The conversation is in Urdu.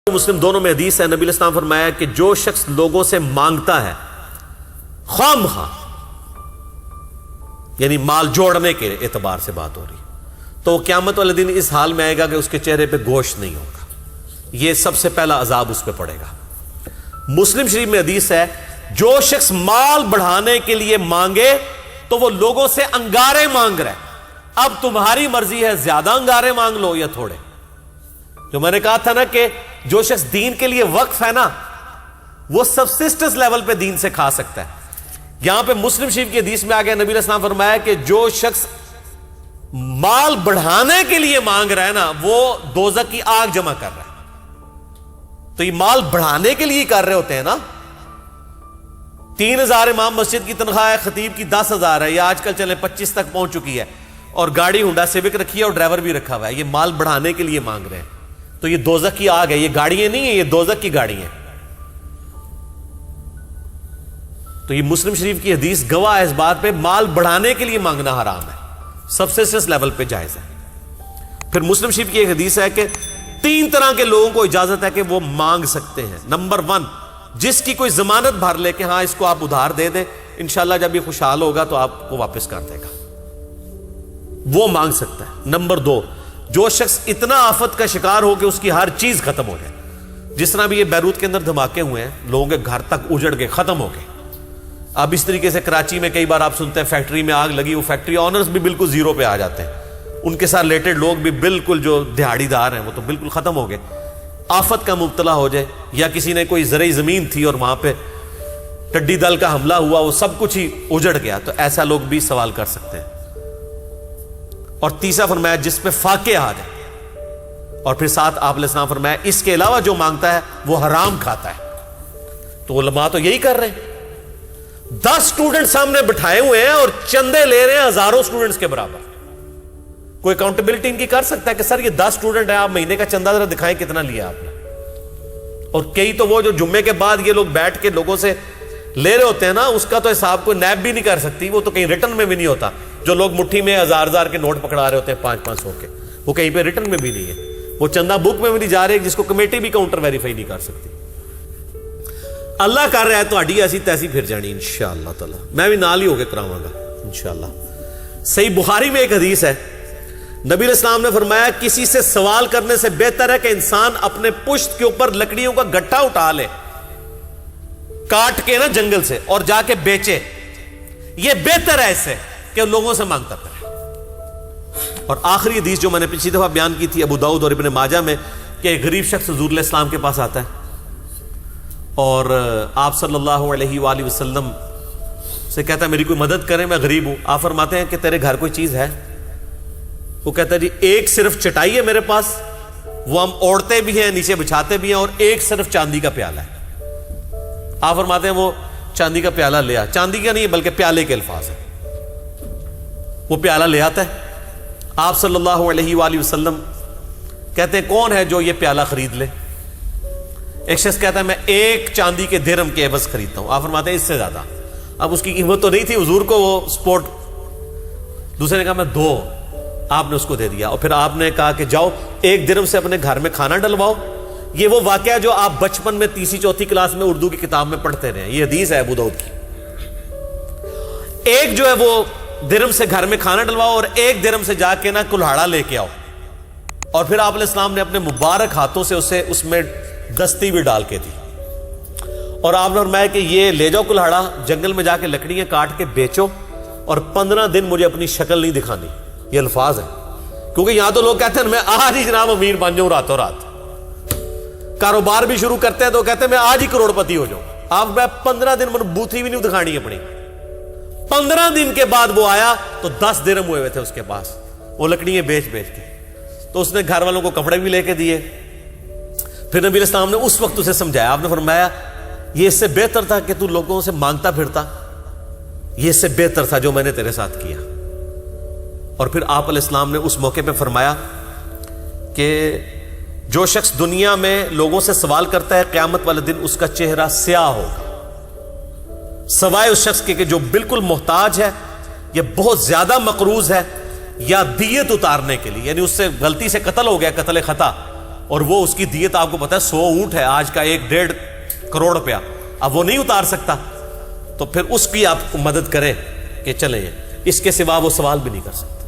مسلم دونوں میں حدیث ہے، نبی علیہ السلام فرمایا کہ جو شخص لوگوں سے مانگتا ہے خواہ خواہ، یعنی مال جوڑنے کے اعتبار سے بات ہو رہی، تو قیامت والے دن اس حال میں آئے گا کہ اس کے چہرے پہ گوشت نہیں ہوگا. یہ سب سے پہلا عذاب اس پہ پڑے گا. مسلم شریف میں حدیث ہے جو شخص مال بڑھانے کے لیے مانگے تو وہ لوگوں سے انگارے مانگ رہا ہے. اب تمہاری مرضی ہے، زیادہ انگارے مانگ لو یا تھوڑے. جو میں نے کہا تھا نا کہ جو شخص دین کے لیے وقف ہے نا وہ سبسسٹنس لیول پہ دین سے کھا سکتا ہے. یہاں پہ مسلم شریف کی حدیث میں آگیا نبی علیہ السلام فرمایا کہ جو شخص مال بڑھانے کے لیے مانگ رہا ہے نا وہ دوزخ کی آگ جمع کر رہا ہے. تو یہ مال بڑھانے کے لیے کر رہے ہوتے ہیں نا. 3,000 امام مسجد کی تنخواہ ہے، خطیب کی 10,000 ہے، یا آج کل چلے 25 تک پہنچ چکی ہے، اور گاڑی ہونڈا سیوک رکھی ہے اور ڈرائیور بھی رکھا ہوا ہے. یہ مال بڑھانے کے لیے مانگ رہے ہیں. تو یہ دوزخ کی آگ ہے. یہ گاڑیاں نہیں ہیں، یہ دوزخ کی گاڑی ہیں. تو یہ مسلم شریف کی حدیث گواہ ہے اس بات پہ مال بڑھانے کے لیے مانگنا حرام ہے، سبسسٹنس لیول پہ جائز ہے. پھر مسلم شریف کی ایک حدیث ہے کہ 3 طرح کے لوگوں کو اجازت ہے کہ وہ مانگ سکتے ہیں. نمبر 1، جس کی کوئی ضمانت بھر لے کہ ہاں اس کو آپ ادھار دے دیں، انشاءاللہ جب یہ خوشحال ہوگا تو آپ کو واپس کر دے گا، وہ مانگ سکتا ہے. نمبر 2، جو شخص اتنا آفت کا شکار ہو کہ اس کی ہر چیز ختم ہو جائے. جس طرح بھی یہ بیروت کے اندر دھماکے ہوئے ہیں، لوگوں کے گھر تک اجڑ کے ختم ہو گئے. اب اس طریقے سے کراچی میں کئی بار آپ سنتے ہیں فیکٹری میں آگ لگی، وہ فیکٹری آنرز بھی بالکل زیرو پہ آ جاتے ہیں، ان کے ساتھ ریلیٹڈ لوگ بھی بالکل جو دہاڑی دار ہیں وہ تو بالکل ختم ہو گئے. آفت کا مبتلا ہو جائے، یا کسی نے کوئی زرعی زمین تھی اور وہاں پہ ٹڈی دل کا حملہ ہوا، وہ سب کچھ ہی اجڑ گیا، تو ایسا لوگ بھی سوال کر سکتے ہیں. اور تیسرا فرمایا جس پہ فاقے آ جائے. اور پھر ساتھ آپ علیہ السلام فرمایا اس کے علاوہ جو مانگتا ہے وہ حرام کھاتا ہے. تو علماء تو یہی کر رہے ہیں. 10 اسٹوڈنٹ سامنے بٹھائے ہوئے ہیں اور چندے لے رہے ہیں ہزاروں اسٹوڈنٹس کے برابر. کوئی اکاؤنٹیبلٹی ان کی کر سکتا ہے کہ سر یہ 10 اسٹوڈنٹ ہیں، آپ مہینے کا چندہ ذرا دکھائیں کتنا لیا آپ نے. اور کئی تو وہ جو جمعے کے بعد یہ لوگ بیٹھ کے لوگوں سے لے رہے ہوتے ہیں نا، اس کا تو حساب کوئی نیب بھی نہیں کر سکتی، وہ تو کہیں ریٹن میں بھی نہیں ہوتا. جو لوگ مٹھی میں 1000 کے نوٹ پکڑا رہے ہوتے ہیں 500 کے، وہ کہیں پہ ریٹن میں بھی نہیں ہے، وہ چندہ بک میں بھی نہیں جا رہے، جس کو کمیٹی بھی کاؤنٹر ویریفائی نہیں کر سکتی. اللہ کر رہا ہے تو اڈی ایسی تیسی پھر جانی انشاءاللہ تعالی. میں بھی نال ہی ہو کے کراؤں گا انشاءاللہ. صحیح بخاری میں ایک حدیث ہے، نبی علیہ السلام نے فرمایا کسی سے سوال کرنے سے بہتر ہے کہ انسان اپنے پشت کے اوپر لکڑیوں کا گٹھا اٹھا لے کاٹ کے نا جنگل سے اور جا کے بیچے. یہ بہتر ہے اس سے کہ لوگوں سے مانگتا پھرے. اور آخری حدیث جو میں نے پچھلی دفعہ بیان کی تھی ابو داؤد اور ابن ماجہ میں، کہ ایک غریب شخص حضور علیہ السلام کے پاس آتا ہے اور آپ صلی اللہ علیہ وآلہ وسلم سے کہتا ہے میری کوئی مدد کریں، میں غریب ہوں. آپ فرماتے ہیں کہ تیرے گھر کوئی چیز ہے؟ وہ کہتا ہے جی ایک صرف چٹائی ہے میرے پاس، وہ ہم اوڑھتے بھی ہیں نیچے بچھاتے بھی ہیں، اور ایک صرف چاندی کا پیالہ ہے. آپ فرماتے ہیں وہ چاندی کا پیالہ لیا، چاندی کا نہیں بلکہ پیالے کے الفاظ ہیں. وہ پیالہ لے آتا ہے. آپ صلی اللہ علیہ وآلہ وسلم کہتے ہیں کون ہے جو یہ پیالہ خرید لے؟ ایک شخص کہتا ہے میں 1 چاندی کے درہم کے عوض خریدتا ہوں. آپ فرماتے ہیں اس سے زیادہ. اب اس کی قیمت تو نہیں تھی حضور کو وہ سپورٹ. دوسرے نے کہا میں 2. آپ نے اس کو دے دیا. اور پھر آپ نے کہا کہ جاؤ 1 درہم سے اپنے گھر میں کھانا ڈلواؤ. یہ وہ واقعہ جو آپ بچپن میں 3ری 4تھی کلاس میں اردو کی کتاب میں پڑھتے رہے ہیں. یہ حدیث ہے ابو داؤد کی. ایک جو ہے وہ درہم سے گھر میں کھانا ڈلواؤ اور 1 درہم سے جا کے نا کلہاڑا لے کے آؤ. اور پھر آپ علیہ السلام نے اپنے مبارک ہاتھوں سے اسے اس میں دستی بھی ڈال کے دی. اور آپ نے فرمایا کہ یہ لے جاؤ کلہاڑا، جنگل میں جا کے لکڑیاں کاٹ کے بیچو، اور 15 دن مجھے اپنی شکل نہیں دکھانی. یہ الفاظ ہیں. کیونکہ یہاں تو لوگ کہتے ہیں میں آج ہی جناب امیر بن جاؤں راتوں رات. کاروبار بھی شروع کرتے ہیں تو کہتے ہیں میں آج ہی کروڑ پتی ہو جاؤں. آپ میں 15 دن مجھے بوتھی بھی نہیں دکھانی اپنی. 15 دن کے بعد وہ آیا تو 10 درہم ہوئے تھے اس کے پاس، وہ لکڑیاں بیچ بیچ کے. تو اس نے گھر والوں کو کپڑے بھی لے کے دیے. پھر نبی علیہ السلام نے اس وقت اسے سمجھایا. آپ نے فرمایا یہ اس سے بہتر تھا کہ تو لوگوں سے مانگتا پھرتا، یہ اس سے بہتر تھا جو میں نے تیرے ساتھ کیا. اور پھر آپ علیہ السلام نے اس موقع پہ فرمایا کہ جو شخص دنیا میں لوگوں سے سوال کرتا ہے قیامت والے دن اس کا چہرہ سیاہ ہوگا، سوائے اس شخص کے کہ جو بالکل محتاج ہے یا بہت زیادہ مقروض ہے یا دیت اتارنے کے لیے، یعنی اس سے غلطی سے قتل ہو گیا، قتل خطا، اور وہ اس کی دیت آپ کو پتا ہے 100 اونٹ ہے آج کا 1.5 کروڑ روپیہ، اب وہ نہیں اتار سکتا، تو پھر اس کی آپ کو مدد کریں کہ چلیں، اس کے سوا وہ سوال بھی نہیں کر سکتا۔